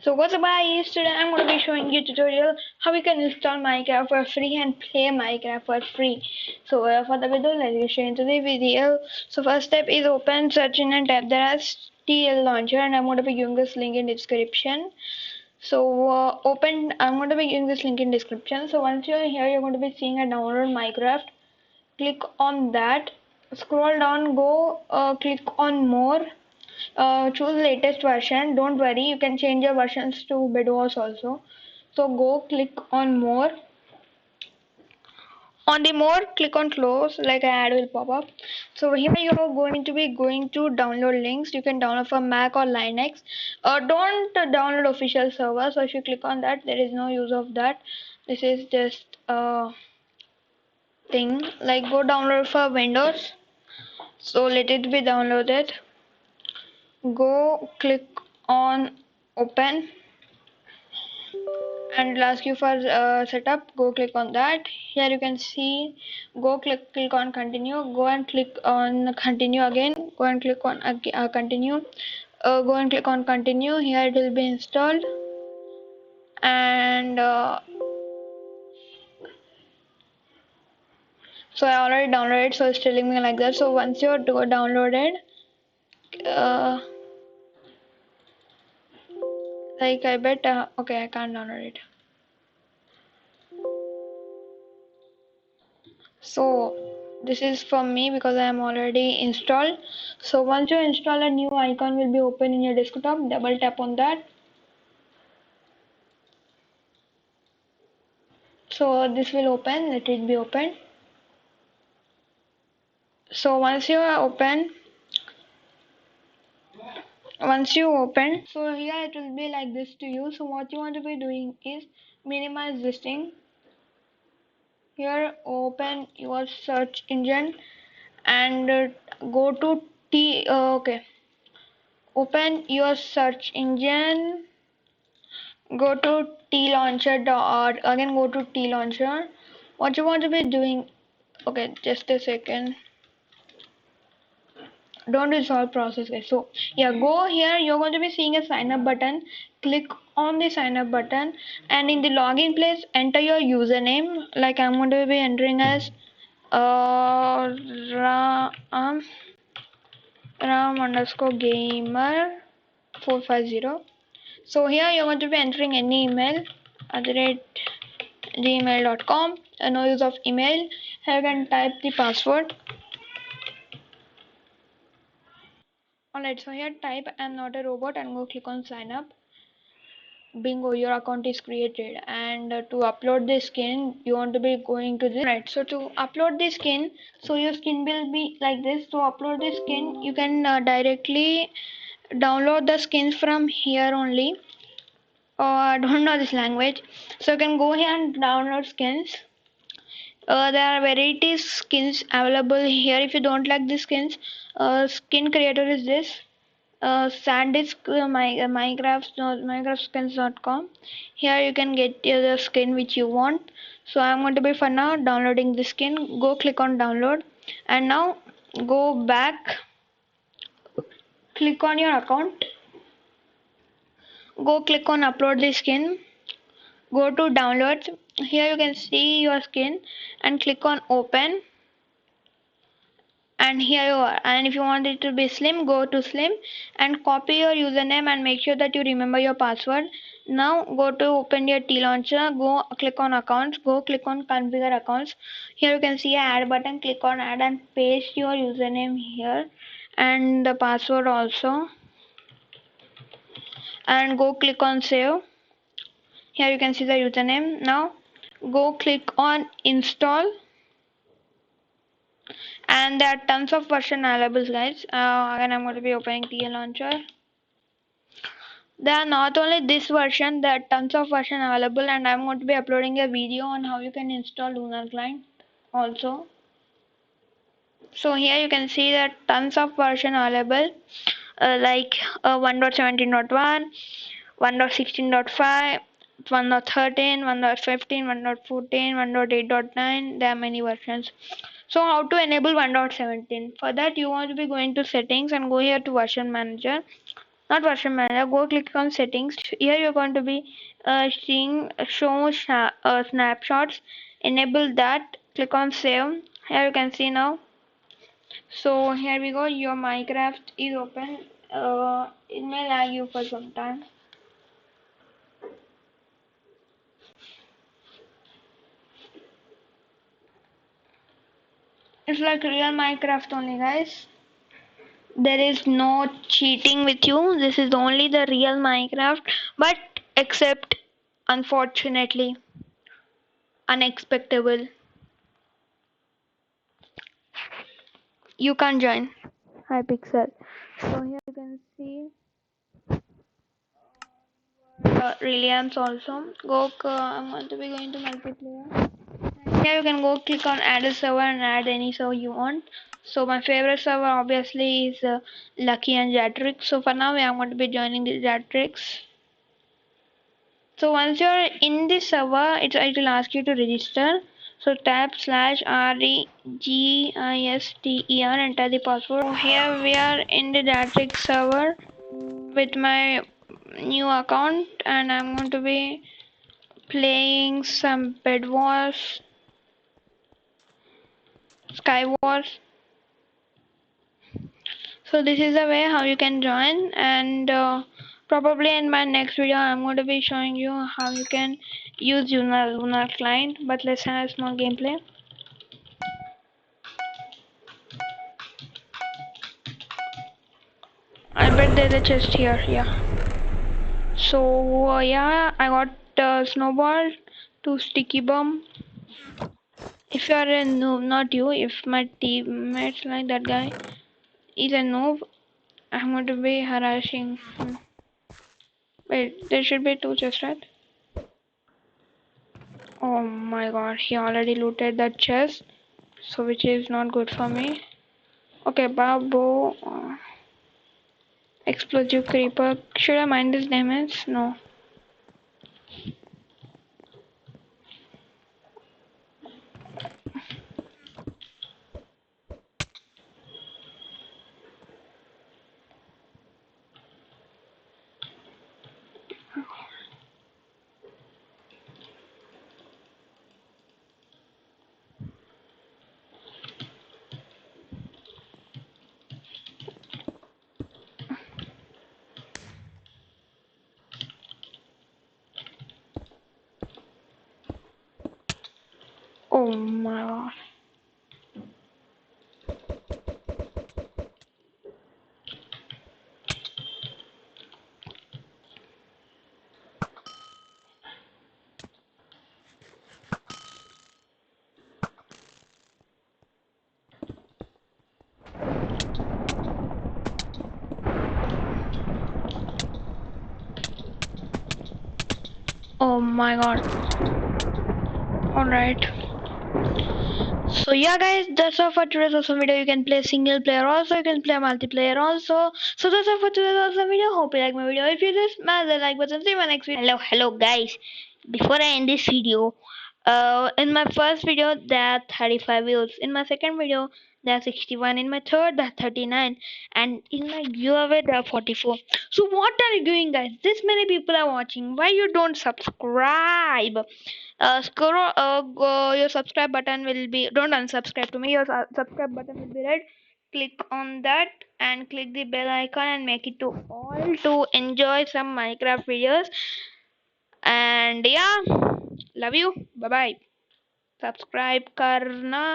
So what's up guys, today I'm going to be showing you a tutorial how you can install Minecraft for free and play Minecraft for free. So for the video, let's get straight into the video. So first step is open search in and type there as TL launcher, and I'm going to be giving this link in description. So I'm going to be giving this link in description. So once you're here, you're going to be seeing a download Minecraft. Click on that, scroll down, go click on more. Choose latest version. Don't worry, you can change your versions to bedwars also. So go click on more. On the more, click on close, like an ad will pop up. So here you are going to be going to download links. You can download for Mac or Linux. Don't download official server. So if you click on that, there is no use of that. This is just a thing. Like go download for Windows. So let it be downloaded. Go click on open, and it'll ask you for setup. Go click on that. Here you can see, go click on continue. Go and click on continue again. Go and click on continue. Go and click on continue. Here it will be installed, and so I already downloaded, so it's telling me like that. So once you're downloaded, like I bet okay, I can't download it. So this is for me because I am already installed. So once you install, a new icon will be open in your desktop. Double tap on that. So this will open. Let it be open. So once you open, so here it will be like this to you. So what you want to be doing is minimize this thing. Here open your search engine and go to okay. Open your search engine. Go to T-Launcher dot, again go to T-Launcher. What you want to be doing, okay, just a second. Don't do this whole process, guys. So yeah, go here. You're going to be seeing a sign up button. Click on the sign up button, and in the login place, enter your username. Like I'm going to be entering as Ram underscore gamer 450. So here you're going to be entering any email @gmail.com. No use of email. Here you can type the password. Alright, so here type I'm not a robot and go click on sign up. Bingo, your account is created. And to upload the skin, you want to be going to this. Right, so to upload the skin, so your skin will be like this. To upload the skin, you can directly download the skins from here only. I don't know this language, so you can go here and download skins. There are various skins available here. If you don't like the skins, skin creator is this Sandisk Minecraftskins.com. Here you can get the skin which you want. So I'm going to be for now downloading the skin. Go click on download, and now go back, click on your account, go click on upload the skin, go to downloads. Here you can see your skin and click on open, and here you are. And if you want it to be slim, go to slim and copy your username and make sure that you remember your password. Now go to open your T launcher, go click on accounts, go click on configure accounts. Here you can see a add button, click on add and paste your username here and the password also, and go click on save. Here you can see the username. Now go click on install, and there are tons of version available, guys. Again I'm going to be opening TL launcher. There are not only this version, there are tons of version available, and I'm going to be uploading a video on how you can install Lunar Client also. So here you can see that tons of version available, like 1.17.1, 1.16.5, 1.13, 1.15, 1.14, 1.8.9. There are many versions. So how to enable 1.17? For that you want to be going to settings and go here to version manager. not version manager. Go click on settings. Here you're going to be seeing show snapshots. Enable that. Click on save. Here you can see now. So here we go. Your Minecraft is open. It may lag you for some time. It's like real Minecraft only, guys. There is no cheating with you. This is only the real Minecraft, but except unfortunately unexpectable, you can't join Hypixel. So here you can see Reliance also. Go. I'm going to be going to multiplayer. And here you can go click on add a server and add any server you want. So my favorite server obviously is Lucky and Jatrix. So for now I'm going to be joining the Jatrix. So once you're in this server, it will ask you to register. So tap /register, enter the password. So here we are in the Datrix server with my new account, and I'm going to be playing some Bed Wars, Sky Wars. So this is the way how you can join, and probably in my next video I'm going to be showing you how you can use Lunar client. But let's have a small gameplay. I bet there's a chest here. Yeah. So yeah, I got snowball, 2 sticky bomb. If you are a noob, not you, if my teammates like that guy is a noob, I'm going to be harassing him. Wait, there should be 2 chests, right? Oh my god, he already looted that chest, so which is not good for me. Okay, Babo, explosive creeper. Should I mind this damage? No. Oh my god. Oh my god. Alright. So yeah guys, that's all for today's awesome video. You can play single player also, you can play multiplayer also. So that's all for today's awesome video. Hope you like my video. If you did, smash the like button. See you in my next video. Hello guys. Before I end this video, in my first video there are 35 views. In my second video there are 61. In my third there are 39. And in my giveaway there are 44. So what are you doing guys? This many people are watching. Why you don't subscribe? Your subscribe button will be, don't unsubscribe to me, your subscribe button will be red. Click on that and click the bell icon and make it to all to enjoy some Minecraft videos. And yeah, love you, bye bye. Subscribe karna.